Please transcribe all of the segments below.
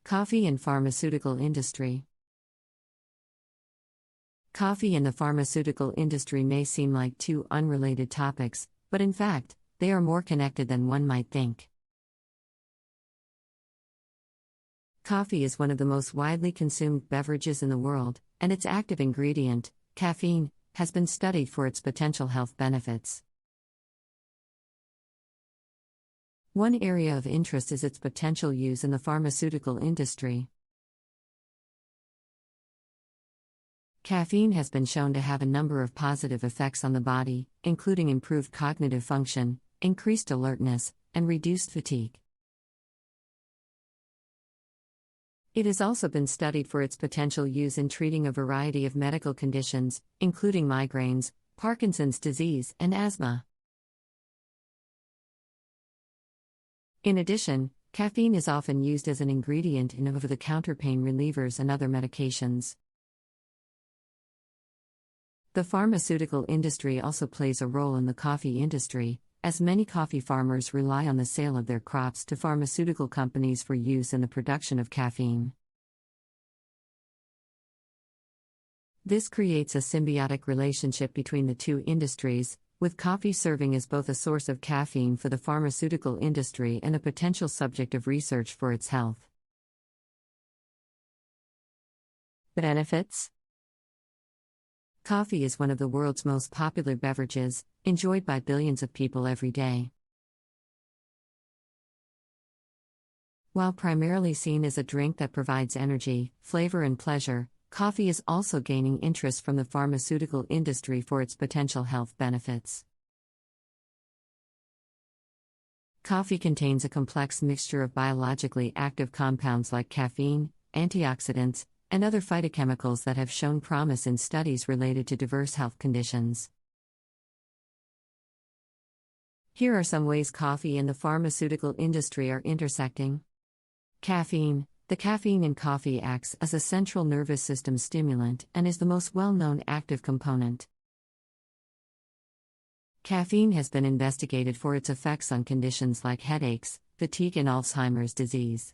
Coffee and pharmaceutical industry. Coffee and the pharmaceutical industry may seem like two unrelated topics, but in fact, they are more connected than one might think. Coffee is one of the most widely consumed beverages in the world, and its active ingredient, caffeine, has been studied for its potential health benefits. One area of interest is its potential use in the pharmaceutical industry. Caffeine has been shown to have a number of positive effects on the body, including improved cognitive function, increased alertness, and reduced fatigue. It has also been studied for its potential use in treating a variety of medical conditions, including migraines, Parkinson's disease, and asthma. In addition, caffeine is often used as an ingredient in over-the-counter pain relievers and other medications. The pharmaceutical industry also plays a role in the coffee industry, as many coffee farmers rely on the sale of their crops to pharmaceutical companies for use in the production of caffeine. This creates a symbiotic relationship between the two industries, with coffee serving as both a source of caffeine for the pharmaceutical industry and a potential subject of research for its health. Benefits. Coffee is one of the world's most popular beverages, enjoyed by billions of people every day. While primarily seen as a drink that provides energy, flavor, and pleasure, coffee is also gaining interest from the pharmaceutical industry for its potential health benefits. Coffee contains a complex mixture of biologically active compounds like caffeine, antioxidants, and other phytochemicals that have shown promise in studies related to diverse health conditions. Here are some ways coffee and the pharmaceutical industry are intersecting. Caffeine. The caffeine in coffee acts as a central nervous system stimulant and is the most well-known active component. Caffeine has been investigated for its effects on conditions like headaches, fatigue, and Alzheimer's disease.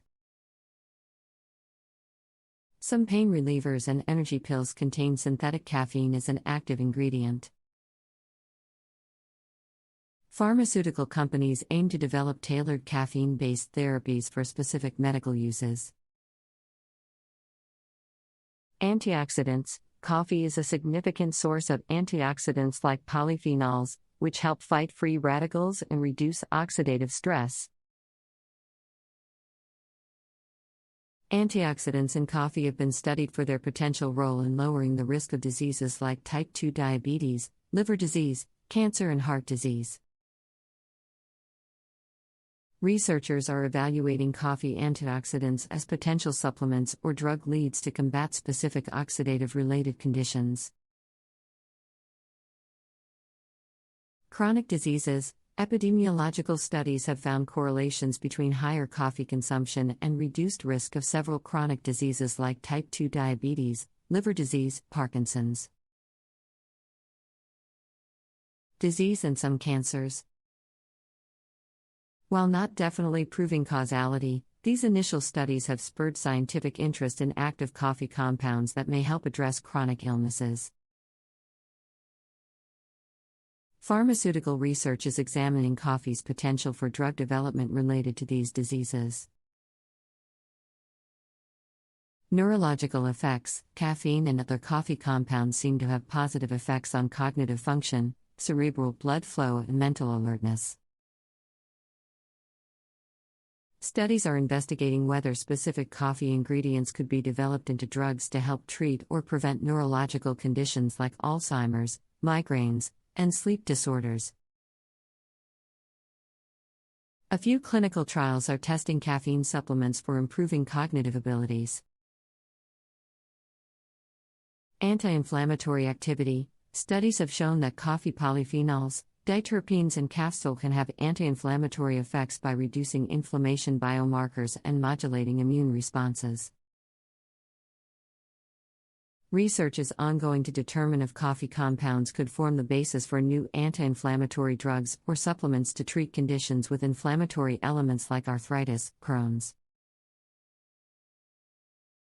Some pain relievers and energy pills contain synthetic caffeine as an active ingredient. Pharmaceutical companies aim to develop tailored caffeine-based therapies for specific medical uses. Antioxidants. Coffee is a significant source of antioxidants like polyphenols, which help fight free radicals and reduce oxidative stress. Antioxidants in coffee have been studied for their potential role in lowering the risk of diseases like type 2 diabetes, liver disease, cancer, and heart disease. Researchers are evaluating coffee antioxidants as potential supplements or drug leads to combat specific oxidative-related conditions. Chronic diseases. Epidemiological studies have found correlations between higher coffee consumption and reduced risk of several chronic diseases like type 2 diabetes, liver disease, Parkinson's disease, and some cancers. While not definitely proving causality, these initial studies have spurred scientific interest in active coffee compounds that may help address chronic illnesses. Pharmaceutical research is examining coffee's potential for drug development related to these diseases. Neurological effects. Caffeine and other coffee compounds seem to have positive effects on cognitive function, cerebral blood flow, and mental alertness. Studies are investigating whether specific coffee ingredients could be developed into drugs to help treat or prevent neurological conditions like Alzheimer's, migraines, and sleep disorders. A few clinical trials are testing caffeine supplements for improving cognitive abilities. Anti-inflammatory activity. Studies have shown that coffee polyphenols, diterpenes, and caffeine can have anti-inflammatory effects by reducing inflammation biomarkers and modulating immune responses. Research is ongoing to determine if coffee compounds could form the basis for new anti-inflammatory drugs or supplements to treat conditions with inflammatory elements like arthritis, Crohn's